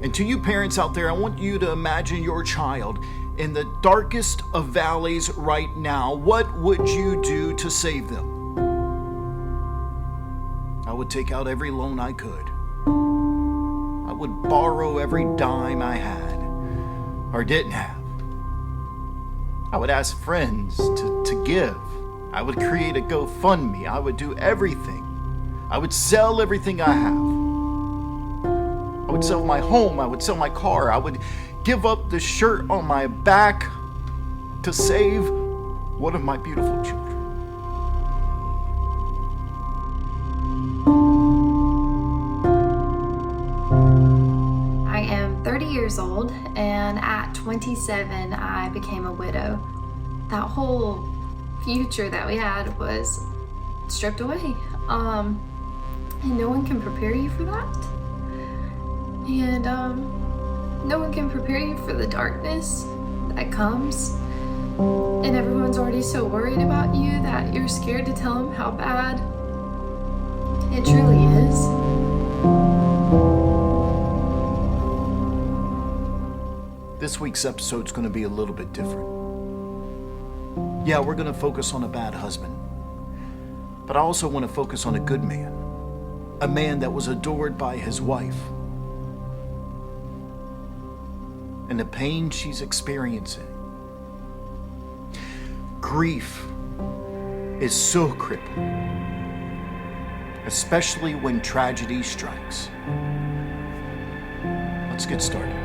And to you parents out there, I want you to imagine your child in the darkest of valleys right now. What would you do to save them? I would take out every loan I could. I would borrow every dime I had or didn't have. I would ask friends to give. I would create a GoFundMe. I would do everything. I would sell everything I have. I would sell my home. I would sell my car. I would give up the shirt on my back to save one of my beautiful children. I am 30 years old, and at 27, I became a widow. That whole future that we had was stripped away. And no one can prepare you for that. And no one can prepare you for the darkness that comes. And everyone's already so worried about you that you're scared to tell them how bad it truly is. This week's episode is going to be a little bit different. Yeah, we're going to focus on a bad husband. But I also want to focus on a good man. A man that was adored by his wife. And the pain she's experiencing. Grief is so crippling. Especially when tragedy strikes. Let's get started.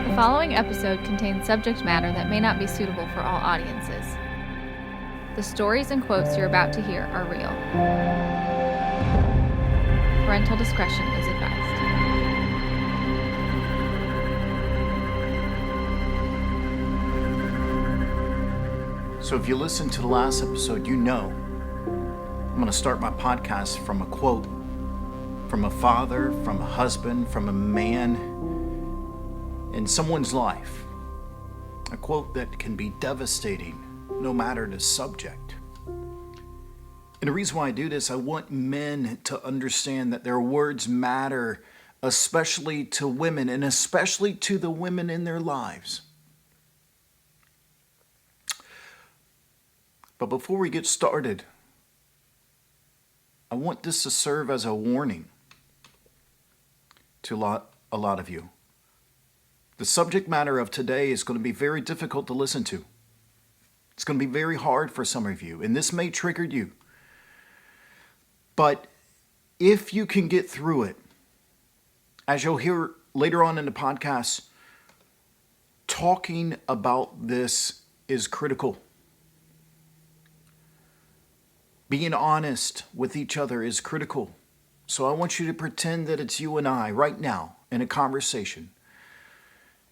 The following episode contains subject matter that may not be suitable for all audiences. The stories and quotes you're about to hear are real. Parental discretion is advised. So if you listened to the last episode, you know I'm going to start my podcast from a quote from a father, from a husband, from a man in someone's life. A quote that can be devastating no matter the subject. And the reason why I do this, I want men to understand that their words matter, especially to women and especially to the women in their lives. But before we get started, I want this to serve as a warning to a lot of you. The subject matter of today is going to be very difficult to listen to. It's going to be very hard for some of you, and this may trigger you. But if you can get through it, as you'll hear later on in the podcast, talking about this is critical. Being honest with each other is critical. So I want you to pretend that it's you and I right now in a conversation.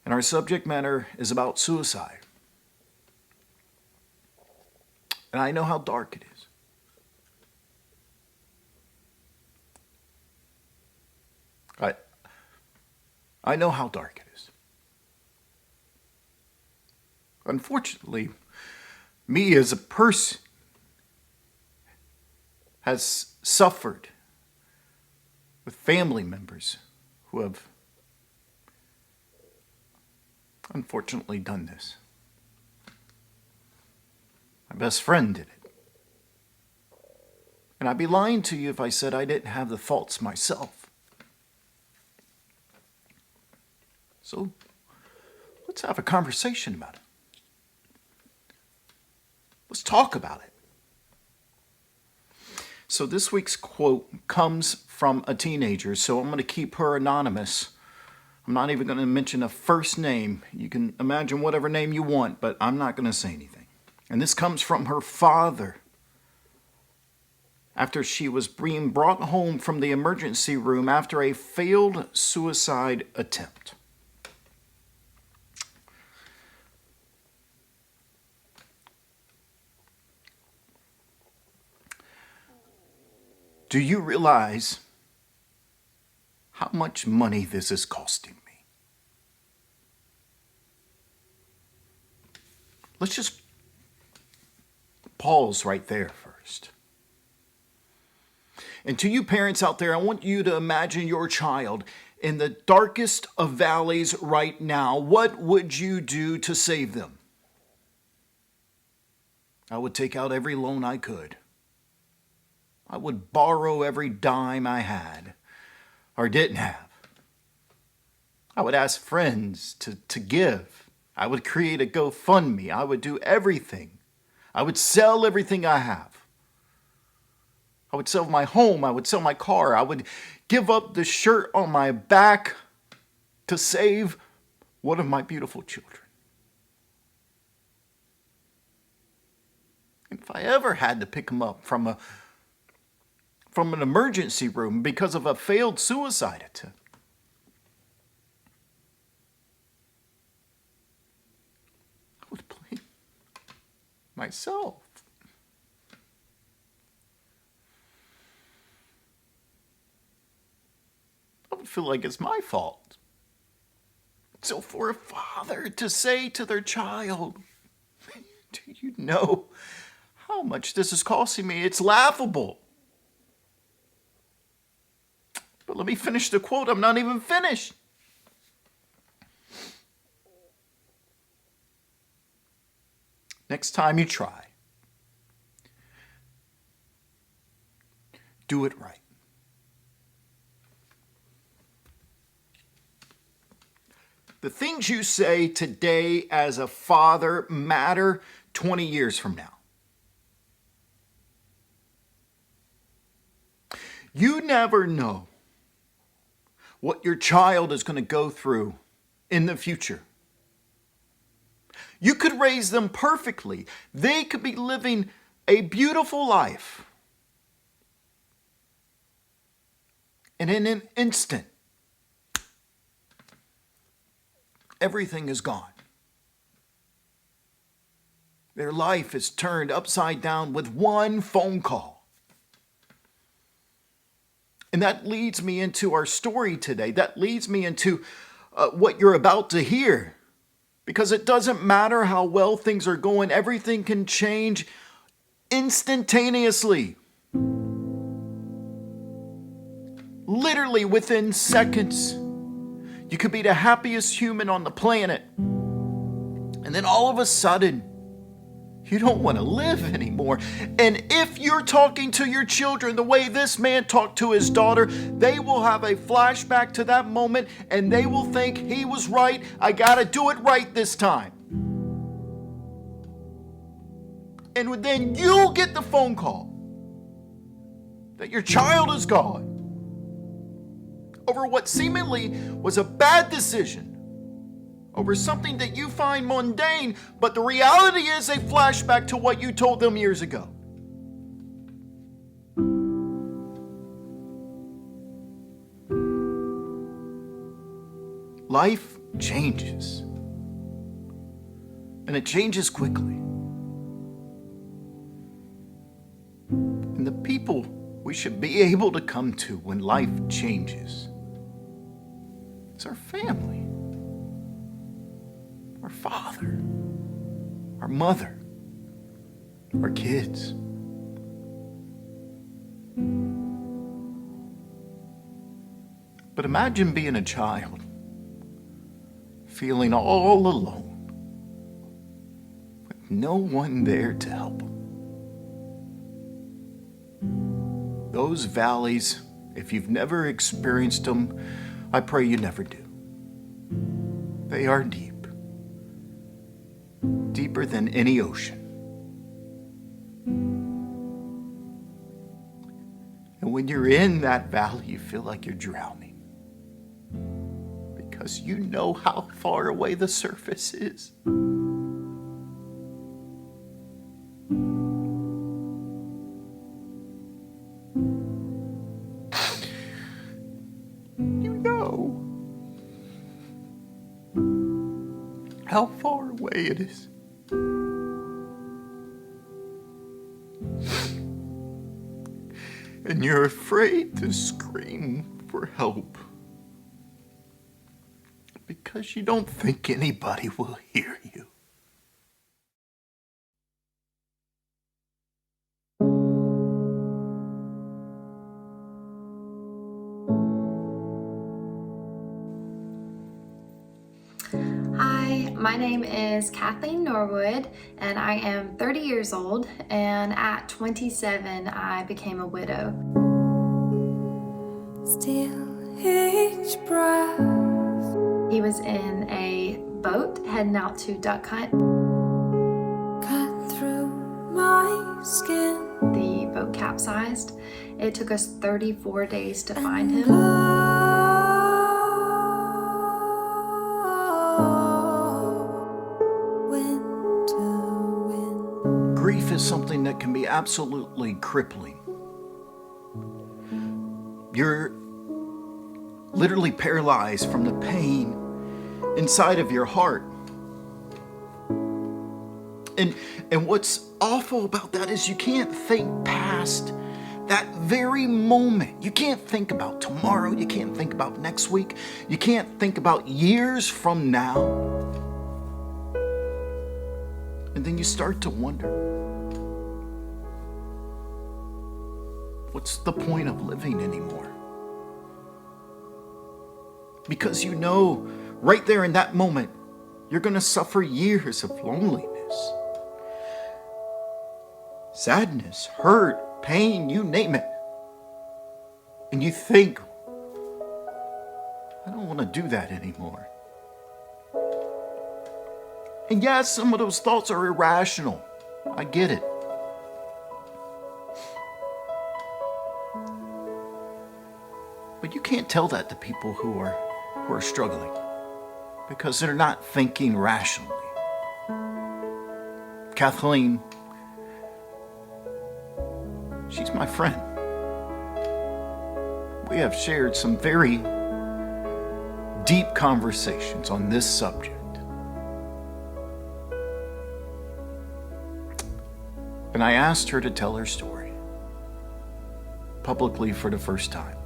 And our subject matter is about suicide. And I know how dark it is. I know how dark it is. Unfortunately, me as a person has suffered with family members who have unfortunately done this. My best friend did it. And I'd be lying to you if I said I didn't have the thoughts myself. So let's have a conversation about it. Let's talk about it. So this week's quote comes from a teenager, so I'm going to keep her anonymous. I'm not even going to mention a first name. You can imagine whatever name you want, but I'm not going to say anything. And this comes from her father. After she was being brought home from the emergency room after a failed suicide attempt. Do you realize how much money this is costing me? Let's just pause right there first. And to you parents out there, I want you to imagine your child in the darkest of valleys right now. What would you do to save them? I would take out every loan I could. I would borrow every dime I had or didn't have. I would ask friends to give. I would create a GoFundMe. I would do everything. I would sell everything I have. I would sell my home. I would sell my car. I would give up the shirt on my back to save one of my beautiful children. If I ever had to pick them up from an emergency room because of a failed suicide attempt, I would blame myself. I would feel like it's my fault. So for a father to say to their child, do you know how much this is costing me? It's laughable. But let me finish the quote. I'm not even finished. Next time you try, do it right. The things you say today as a father matter 20 years from now. You never know what your child is going to go through in the future. You could raise them perfectly. They could be living a beautiful life. And in an instant, everything is gone. Their life is turned upside down with one phone call. And that leads me into our story today. That leads me into what you're about to hear. Because it doesn't matter how well things are going, everything can change instantaneously. Literally within seconds. You could be the happiest human on the planet. And then all of a sudden, you don't want to live anymore. And if you're talking to your children the way this man talked to his daughter, they will have a flashback to that moment and they will think he was right. I got to do it right this time. And then you'll get the phone call that your child is gone over what seemingly was a bad decision, over something that you find mundane, but the reality is a flashback to what you told them years ago. Life changes. And it changes quickly. And the people we should be able to come to when life changes, it's our family. Our father, our mother, our kids. But imagine being a child, feeling all alone, with no one there to help them. Those valleys, if you've never experienced them, I pray you never do. They are deep. Deeper than any ocean. And when you're in that valley, you feel like you're drowning. Because you know how far away the surface is. You know how far away it is. And you're afraid to scream for help because you don't think anybody will hear you. My name is Kathleen Norwood, and I am 30 years old, and at 27, I became a widow. Still each breath. He was in a boat heading out to duck hunt. Cut through my skin. The boat capsized. It took us 34 days to find him. Grief is something that can be absolutely crippling. You're literally paralyzed from the pain inside of your heart. And what's awful about that is you can't think past that very moment. You can't think about tomorrow. You can't think about next week. You can't think about years from now. And then you start to wonder, what's the point of living anymore? Because you know right there in that moment, you're going to suffer years of loneliness, sadness, hurt, pain, you name it. And you think, I don't want to do that anymore. And yes, some of those thoughts are irrational. I get it. But you can't tell that to people who are struggling, because they're not thinking rationally. Kathleen, she's my friend. We have shared some very deep conversations on this subject. And I asked her to tell her story publicly for the first time.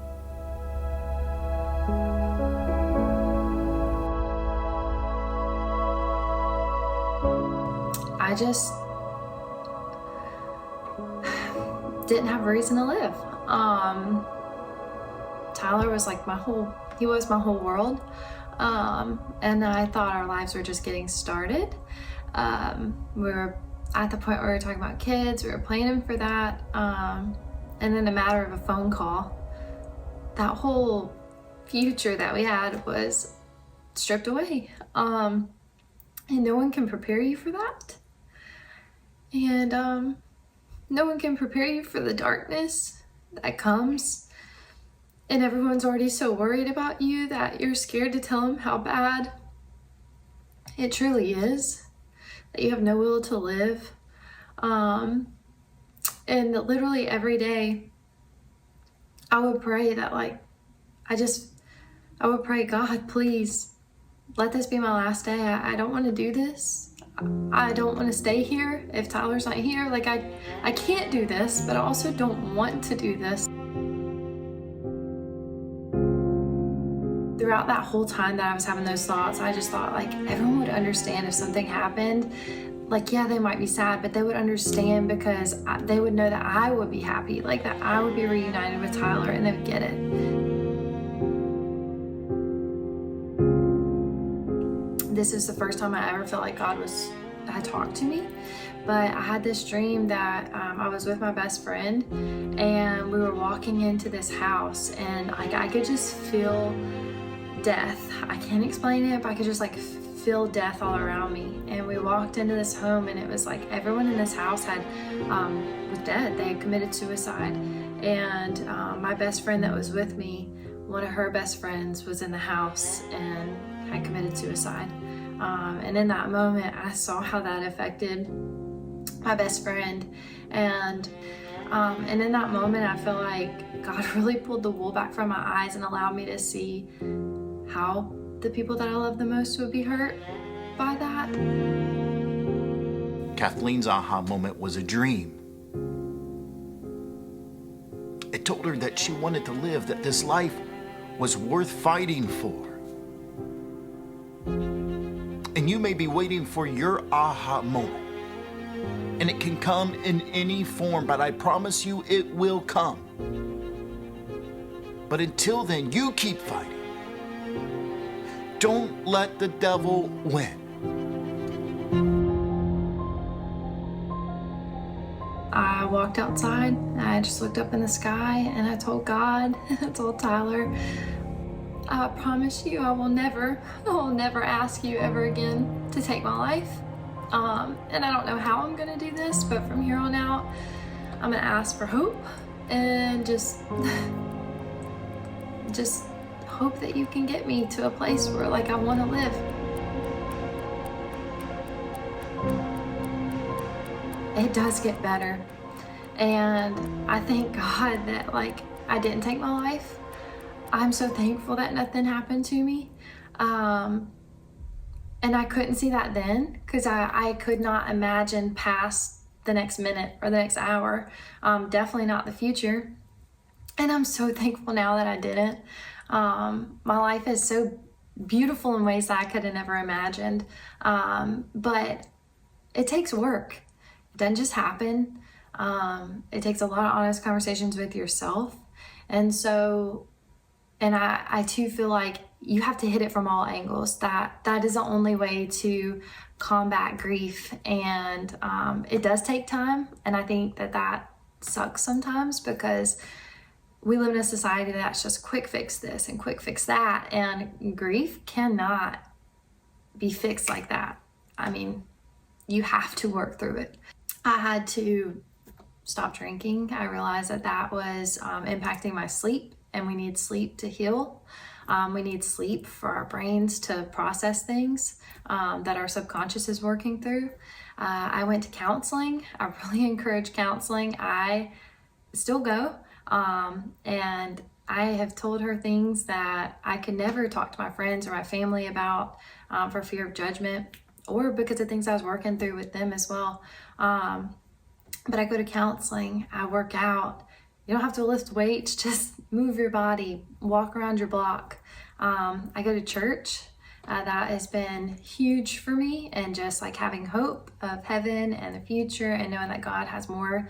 I just didn't have a reason to live. Tyler was like he was my whole world. And I thought our lives were just getting started. We were at the point where we were talking about kids, we were planning for that. And in a matter of a phone call, that whole future that we had was stripped away. And no one can prepare you for that. And no one can prepare you for the darkness that comes. And everyone's already so worried about you that you're scared to tell them how bad it truly is, that you have no will to live. And that literally every day I would pray that I would pray, God, please let this be my last day. I don't want to do this. I don't want to stay here if Tyler's not here. I can't do this, but I also don't want to do this. Throughout that whole time that I was having those thoughts, I just thought everyone would understand if something happened. Yeah, they might be sad, but they would understand because they would know that I would be happy, that I would be reunited with Tyler, and they would get it. This is the first time I ever felt like God had talked to me. But I had this dream that I was with my best friend, and we were walking into this house, and I could just feel death. I can't explain it, but I could just feel death all around me. And we walked into this home, and it was everyone in this house was dead. They had committed suicide. And my best friend that was with me, one of her best friends was in the house and had committed suicide. And in that moment, I saw how that affected my best friend. And in that moment, I feel like God really pulled the wool back from my eyes and allowed me to see how the people that I love the most would be hurt by that. Kathleen's aha moment was a dream. It told her that she wanted to live, that this life was worth fighting for. And you may be waiting for your aha moment. And it can come in any form, but I promise you it will come. But until then, you keep fighting. Don't let the devil win. I walked outside, I just looked up in the sky, and I told God, I told Tyler, I promise you I will never ask you ever again to take my life. And I don't know how I'm gonna do this, but from here on out, I'm gonna ask for hope and just hope that you can get me to a place where like I wanna live. It does get better. And I thank God that like I didn't take my life. I'm so thankful that nothing happened to me. And I couldn't see that then because I could not imagine past the next minute or the next hour. Definitely not the future. And I'm so thankful now that I didn't. My life is so beautiful in ways that I could have never imagined. But it takes work. It doesn't just happen. It takes a lot of honest conversations with yourself. And I too feel like you have to hit it from all angles. That is the only way to combat grief. And it does take time. And I think that sucks sometimes because we live in a society that's just quick fix this and quick fix that. And grief cannot be fixed like that. I mean, you have to work through it. I had to stop drinking. I realized that was impacting my sleep, and we need sleep to heal. We need sleep for our brains to process things that our subconscious is working through. I went to counseling. I really encourage counseling. I still go, and I have told her things that I could never talk to my friends or my family about for fear of judgment, or because of things I was working through with them as well. But I go to counseling, I work out. You don't have to lift weights, just move your body, walk around your block. I go to church. That has been huge for me, and just like having hope of heaven and the future and knowing that God has more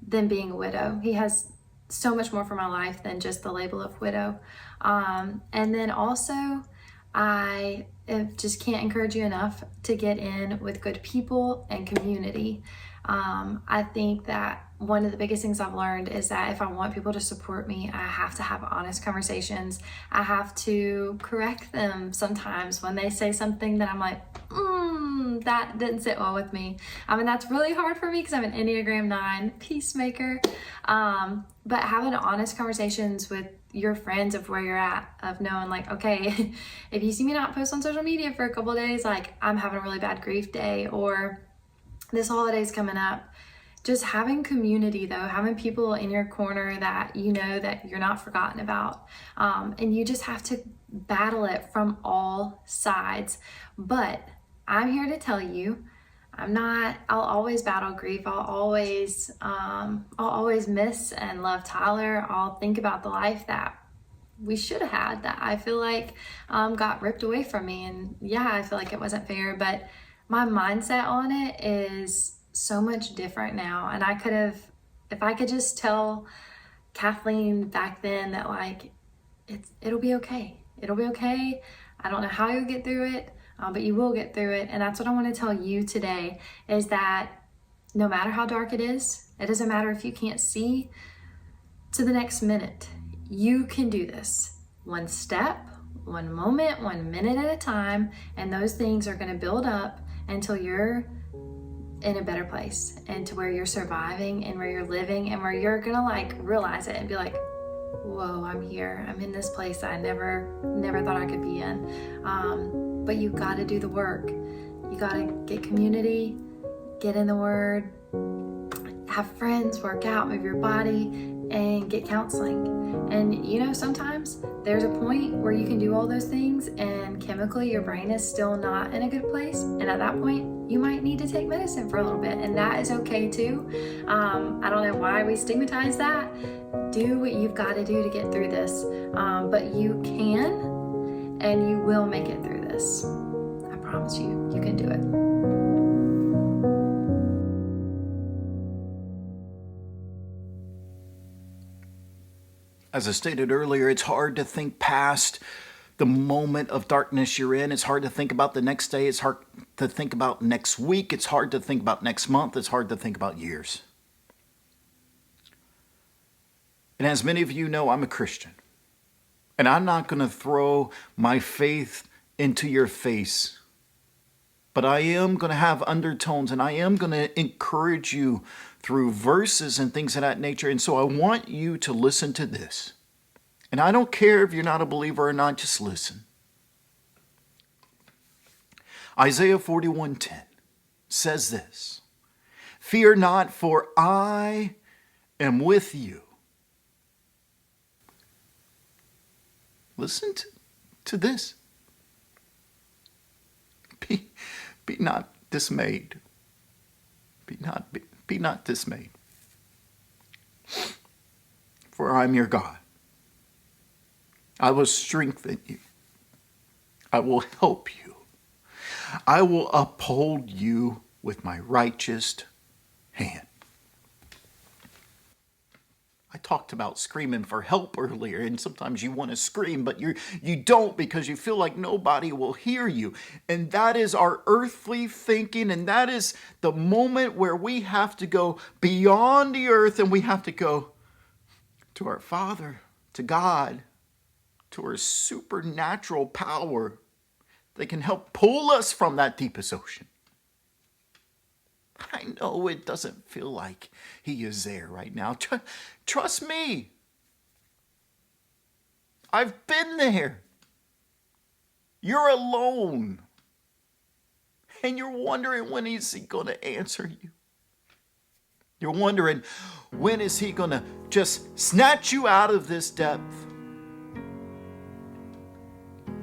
than being a widow. He has so much more for my life than just the label of widow. And then also, I just can't encourage you enough to get in with good people and community. I think that one of the biggest things I've learned is that if I want people to support me, I have to have honest conversations. I have to correct them sometimes when they say something that I'm like, that didn't sit well with me. I mean, that's really hard for me because I'm an Enneagram 9 peacemaker. But having honest conversations with your friends of where you're at, of knowing like, okay, if you see me not post on social media for a couple of days, like I'm having a really bad grief day, or this holiday's coming up. Just having community though, having people in your corner that you know that you're not forgotten about. And you just have to battle it from all sides. But I'm here to tell you, I'll always battle grief. I'll always miss and love Tyler. I'll think about the life that we should have had, that I feel like got ripped away from me. And yeah, I feel like it wasn't fair, but my mindset on it is so much different now. And I could have, if I could just tell Kathleen back then that like, it'll be okay. It'll be okay. I don't know how you'll get through it, but you will get through it. And that's what I want to tell you today, is that no matter how dark it is, it doesn't matter if you can't see to the next minute, you can do this. One step, one moment, 1 minute at a time. And those things are going to build up until you're in a better place, and to where you're surviving and where you're living and where you're going to like realize it and be like, whoa, I'm here. I'm in this place I never thought I could be in. But you got to do the work. You got to get community, get in the Word, have friends, work out, move your body, and get counseling. And you know, sometimes there's a point where you can do all those things and chemically your brain is still not in a good place. And at that point, you might need to take medicine for a little bit, and that is okay too. I don't know why we stigmatize that. Do what you've got to do to get through this. But you can, and you will make it through this. I promise you, you can do it. As I stated earlier, it's hard to think past the moment of darkness you're in. It's hard to think about the next day. It's hard to think about next week. It's hard to think about next month. It's hard to think about years. And as many of you know, I'm a Christian. And I'm not going to throw my faith into your face. But I am going to have undertones, and I am going to encourage you through verses and things of that nature. And so I want you to listen to this. And I don't care if you're not a believer or not, just listen. Isaiah 41:10 says this, "Fear not, for I am with you." Listen to this. Be not dismayed. Be not dismayed. For I am your God. I will strengthen you. I will help you. I will uphold you with my righteous hand. I talked about screaming for help earlier, and sometimes you want to scream, but you don't because you feel like nobody will hear you. And that is our earthly thinking, and that is the moment where we have to go beyond the earth, and we have to go to our Father, to God, to our supernatural power that can help pull us from that deepest ocean. I know it doesn't feel like he is there right now. Trust me. I've been there. You're alone. And you're wondering, when is he going to answer you? You're wondering, when is he going to just snatch you out of this depth?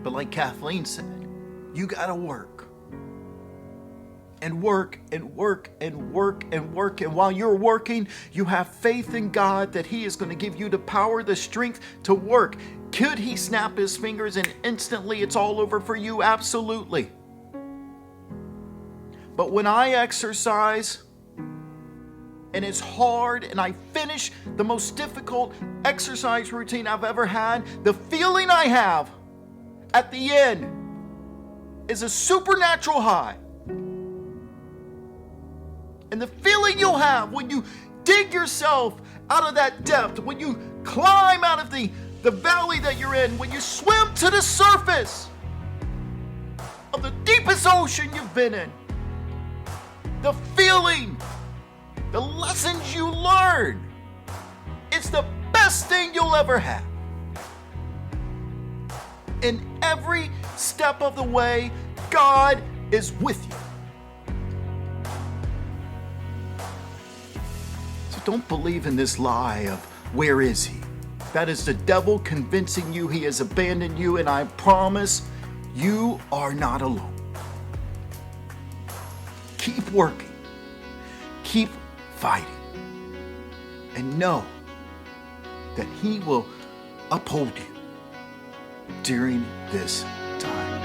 But like Kathleen said, you got to work. And work and work and work and work. And while you're working, you have faith in God that he is going to give you the power, the strength to work. Could he snap his fingers and instantly it's all over for you? Absolutely. But when I exercise and it's hard and I finish the most difficult exercise routine I've ever had, the feeling I have at the end is a supernatural high. And the feeling you'll have when you dig yourself out of that depth, when you climb out of the valley that you're in, when you swim to the surface of the deepest ocean you've been in, the feeling, the lessons you learn, it's the best thing you'll ever have. In every step of the way, God is with you. Don't believe in this lie of where is he? That is the devil convincing you he has abandoned you, and I promise you are not alone. Keep working. Keep fighting. And know that he will uphold you during this time.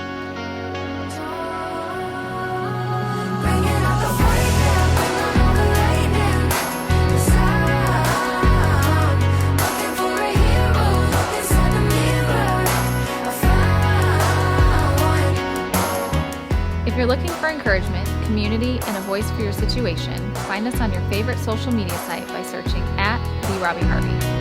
If you're looking for encouragement, community, and a voice for your situation, find us on your favorite social media site by searching @Robbie Harvey.